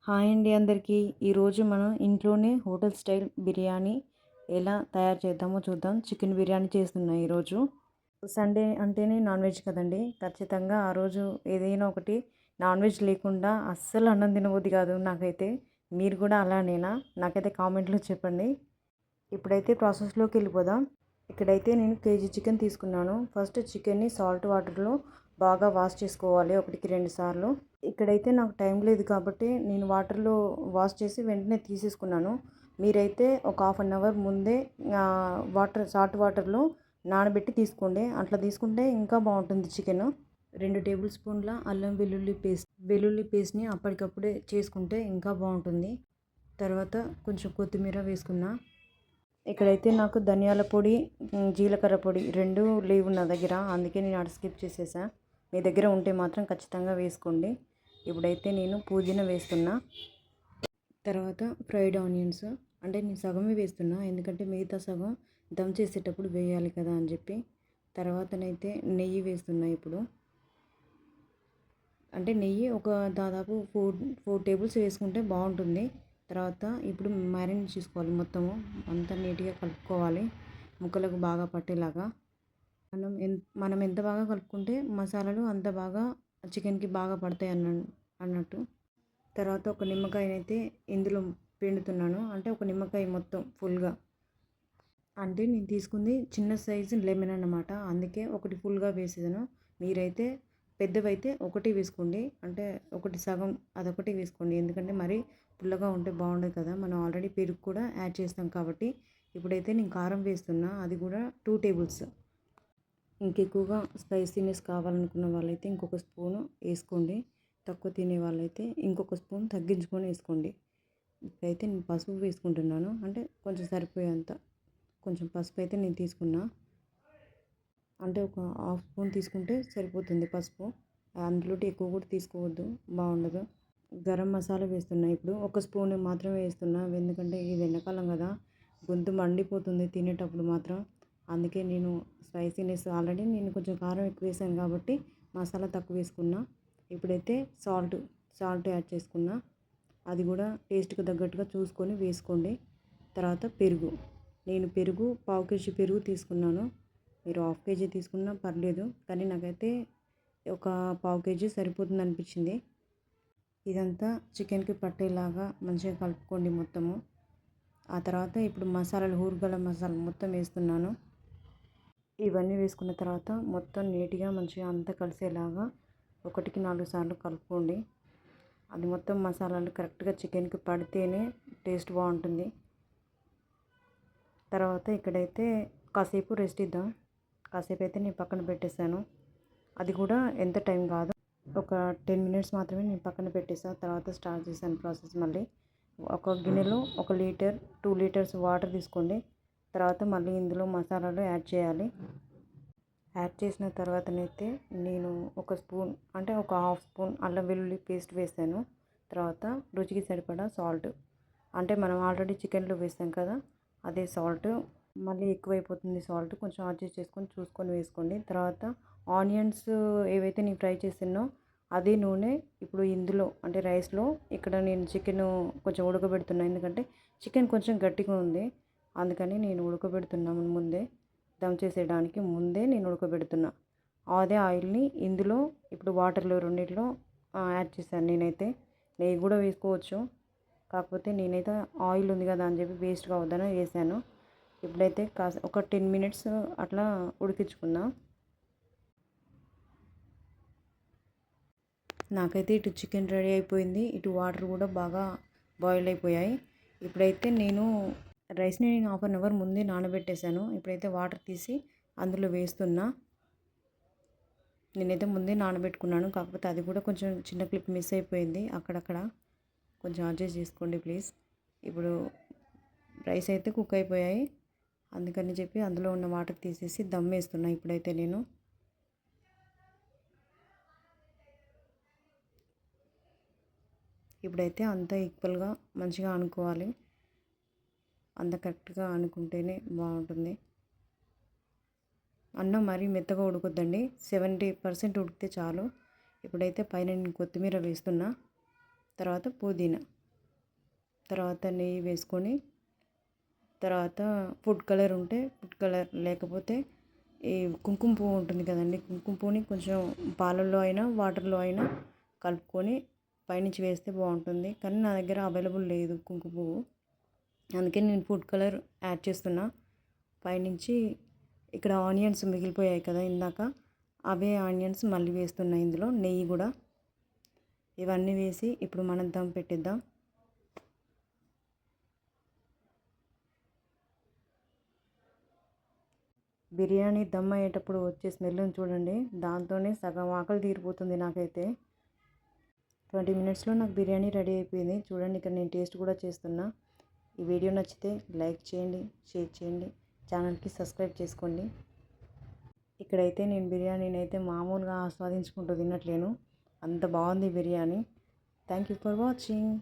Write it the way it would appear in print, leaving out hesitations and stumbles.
Hi అండి అందరికీ. ఈరోజు మనం ఇంట్లోనే హోటల్ స్టైల్ బిర్యానీ ఎలా తయారు చేద్దామో చూద్దాం. చికెన్ బిర్యానీ చేస్తున్నా ఈరోజు. సండే అంటేనే నాన్ వెజ్ కదండి. ఖచ్చితంగా ఆ రోజు ఏదైనా ఒకటి నాన్ వెజ్ లేకుండా అస్సలు అన్నం తినబుద్ధి కాదు నాకైతే. మీరు కూడా అలానేనా? నాకైతే కామెంట్లో చెప్పండి. ఇప్పుడైతే ప్రాసెస్లోకి వెళ్ళిపోదాం. ఇక్కడైతే నేను కేజీ చికెన్ తీసుకున్నాను. ఫస్ట్ చికెన్ని సాల్ట్ వాటర్లో బాగా వాష్ చేసుకోవాలి 1-2 సార్లు. ఇక్కడైతే నాకు టైం లేదు కాబట్టి నేను వాటర్లో వాష్ చేసి వెంటనే తీసేసుకున్నాను. మీరైతే ఒక హాఫ్ అన్ అవర్ ముందే సాల్ట్ వాటర్లో నానబెట్టి తీసుకోండి. అట్లా తీసుకుంటే ఇంకా బాగుంటుంది చికెన్. 2 టేబుల్ స్పూన్ల అల్లం వెల్లుల్లి పేస్ట్ని అప్పటికప్పుడే చేసుకుంటే ఇంకా బాగుంటుంది. తర్వాత కొంచెం కొత్తిమీర వేసుకున్నా. ఇక్కడైతే నాకు ధనియాల పొడి, జీలకర్ర పొడి 2 లేవు నా దగ్గర, అందుకే నేను అటు స్కిప్ చేసేసా. మీ దగ్గర ఉంటే మాత్రం ఖచ్చితంగా వేసుకోండి. ఇప్పుడైతే నేను పుదీనా వేస్తున్నా. తర్వాత ఫ్రైడ్ ఆనియన్స్, అంటే నేను సగమే వేస్తున్నా ఎందుకంటే మిగతా సగం దమ్ చేసేటప్పుడు వేయాలి కదా అని చెప్పి. తర్వాతనైతే నెయ్యి వేస్తున్నా ఇప్పుడు. అంటే నెయ్యి ఒక దాదాపు 4 టేబుల్స్ వేసుకుంటే బాగుంటుంది. తర్వాత ఇప్పుడు మ్యారినేట్ చేసుకోవాలి, మొత్తము అంతా నీట్గా కలుపుకోవాలి ముక్కలకు బాగా పట్టేలాగా. మనం ఎంత బాగా కలుపుకుంటే మసాలాలు అంత బాగా చికెన్కి బాగా పడతాయి అన్నట్టు. తర్వాత ఒక నిమ్మకాయనైతే ఇందులో పిండుతున్నాను, అంటే ఒక నిమ్మకాయ మొత్తం ఫుల్గా. అంటే నేను తీసుకుంది చిన్న సైజు లెమన్ అన్నమాట, అందుకే ఒకటి ఫుల్గా వేసేదాను. మీరైతే పెద్దవైతే ఒకటి వేసుకోండి, అంటే ఒకటి సగం అదొకటి వేసుకోండి. ఎందుకంటే మరీ పుల్లగా ఉంటే బాగుండదు కదా, మనం ఆల్రెడీ పెరుగు కూడా యాడ్ చేస్తాం కాబట్టి. ఇప్పుడైతే నేను కారం వేస్తున్నా, అది కూడా 2 టేబుల్స్. ఇంకెక్కువగా స్పైసీనెస్ కావాలనుకున్న వాళ్ళైతే ఇంకొక స్పూను వేసుకోండి. తక్కువ తినే వాళ్ళైతే ఇంకొక స్పూన్ తగ్గించుకొని వేసుకోండి. ఇప్పుడైతే నేను పసుపు వేసుకుంటున్నాను, అంటే కొంచెం సరిపోయేంత కొంచెం పసుపు అయితే నేను తీసుకున్నా. అంటే ఒక హాఫ్ స్పూన్ తీసుకుంటే సరిపోతుంది పసుపు. అందులోటి ఎక్కువ కూడా తీసుకోవద్దు, బాగుండదు. గరం మసాలా వేస్తున్నా ఇప్పుడు. ఒక స్పూన్ మాత్రమే వేస్తున్నా, ఎందుకంటే ఇది ఎండాకాలం కదా, గొంతు మండిపోతుంది తినేటప్పుడు మాత్రం. అందుకే నేను స్పైసీనెస్ ఆల్రెడీ నేను కొంచెం కారం ఎక్కువ వేసాను కాబట్టి మసాలా తక్కువ వేసుకున్నా. ఇప్పుడైతే సాల్ట్ యాడ్ చేసుకున్నా, అది కూడా టేస్ట్కి తగ్గట్టుగా చూసుకొని వేసుకోండి. తర్వాత నేను పెరుగు 1/2 కేజీ పెరుగు తీసుకున్నాను. మీరు 1/2 కేజీ తీసుకున్నా పర్లేదు, కానీ నాకైతే ఒక 1/2 కేజీ సరిపోతుంది అనిపించింది. ఇదంతా చికెన్కి పట్టేలాగా మంచిగా కలుపుకోండి మొత్తము. ఆ తర్వాత ఇప్పుడు ఊరగల మసాలా మొత్తం వేస్తున్నాను. ఇవన్నీ వేసుకున్న తర్వాత మొత్తం నీట్గా మంచిగా అంతా కలిసేలాగా 1-4 సార్లు కలుపుకోండి. అది మొత్తం మసాలాలు కరెక్ట్గా చికెన్కి పడితేనే టేస్ట్ బాగుంటుంది. తర్వాత ఇక్కడైతే కాసేపు రెస్ట్ ఇద్దాం. కాసేపు అయితే నేను పక్కన పెట్టేశాను. అది కూడా ఎంత టైం కాదు, ఒక 10 మినిట్స్ మాత్రమే నేను పక్కన పెట్టేసాను. తర్వాత స్టార్ట్ చేశాను ప్రాసెస్ మళ్ళీ. ఒక గిన్నెలో 1 లీటర్ 2 లీటర్స్ వాటర్ తీసుకోండి. తర్వాత మళ్ళీ ఇందులో మసాలాలు యాడ్ చేయాలి. యాడ్ చేసిన తర్వాతనైతే నేను ఒక స్పూన్, అంటే ఒక హాఫ్ స్పూన్ అల్లం వెల్లుల్లి పేస్ట్ వేసాను. తర్వాత రుచికి సరిపడా సాల్ట్, అంటే మనం ఆల్రెడీ చికెన్లో వేసాం కదా అదే సాల్ట్. మళ్ళీ ఎక్కువైపోతుంది సాల్ట్, కొంచెం అడ్జస్ట్ చేసుకొని చూసుకొని వేసుకోండి. తర్వాత ఆనియన్స్ ఏవైతే నేను ఫ్రై చేసానో అదే నూనె ఇప్పుడు ఇందులో, అంటే రైస్లో ఇక్కడ నేను చికెన్ కొంచెం ఉడకబెడుతున్నాను, ఎందుకంటే చికెన్ కొంచెం గట్టిగా ఉంది, అందుకని నేను ఉడకబెడుతున్నాను ముందే. దమ్ చేసేయడానికి ముందే నేను ఉడకబెడుతున్నా. అదే ఆయిల్ని ఇందులో ఇప్పుడు వాటర్లో రెండిట్లో యాడ్ చేశాను. నేనైతే నెయ్యి కూడా వేసుకోవచ్చు, కాకపోతే నేనైతే ఆయిల్ ఉంది కదా అని చెప్పి వేస్ట్ కావద్దని వేసాను. ఇప్పుడైతే ఒక 10 మినిట్స్ అట్లా ఉడికించుకున్నా. నాకైతే ఇటు చికెన్ రెడీ అయిపోయింది, ఇటు వాటర్ కూడా బాగా బాయిల్ అయిపోయాయి. ఇప్పుడైతే నేను రైస్ని హాఫ్ అన్ అవర్ ముందే నానబెట్టేశాను. ఇప్పుడైతే వాటర్ తీసి అందులో వేస్తున్నా. నేనైతే ముందే నానబెట్టుకున్నాను, కాకపోతే అది కూడా కొంచెం చిన్న క్లిప్ మిస్ అయిపోయింది అక్కడక్కడ, కొంచెం అడ్జస్ట్ చేసుకోండి ప్లీజ్. ఇప్పుడు రైస్ అయితే కుక్ అయిపోయాయి, అందుకని చెప్పి అందులో ఉన్న వాటర్ తీసేసి దమ్ వేస్తున్నా. ఇప్పుడైతే నేను అంతా ఈక్వల్గా మంచిగా అనుకోవాలి, అంత కరెక్ట్గా అనుకుంటేనే బాగుంటుంది. అన్నం మరీ మెత్తగా ఉడకొద్దండి, 70% ఉడికితే చాలు. ఇప్పుడైతే పైన నేను కొత్తిమీర వేస్తున్నా, తర్వాత పుదీనా. తర్వాత నెయ్యి వేసుకొని తర్వాత ఫుడ్ కలర్ ఉంటే ఫుడ్ కలర్, లేకపోతే ఈ కుంకుమ పువ్వు ఉంటుంది కదండి, కుంకుమ పువ్వుని కొంచెం పాలల్లో అయినా వాటర్లో అయినా కలుపుకొని పైనుంచి వేస్తే బాగుంటుంది. కానీ నా దగ్గర అవైలబుల్ లేదు కుంకుమ పువ్వు, అందుకే నేను ఫుడ్ కలర్ యాడ్ చేస్తున్నా పైనుంచి. ఇక్కడ ఆనియన్స్ మిగిలిపోయాయి కదా ఇందాక, అవే ఆనియన్స్ మళ్ళీ వేస్తున్నా ఇందులో, నెయ్యి కూడా. ఇవన్నీ వేసి ఇప్పుడు మనం దమ్ పెట్టిద్దాం. బిర్యానీ దమ్ అయ్యేటప్పుడు వచ్చే స్మెల్ని చూడండి, దాంతోనే సగం ఆకలి తీరిపోతుంది నాకైతే. 20 మినిట్స్లో నాకు బిర్యానీ రెడీ అయిపోయింది. చూడండి, ఇక్కడ నేను టేస్ట్ కూడా చేస్తున్నా. ఈ వీడియో నచ్చితే లైక్ చేయండి, షేర్ చేయండి, ఛానల్కి సబ్స్క్రైబ్ చేసుకోండి. ఇక్కడైతే నేను బిర్యానీని అయితే మామూలుగా ఆస్వాదించుకుంటూ తినట్లేను, అంత బాగుంది biryani. Thank you for watching.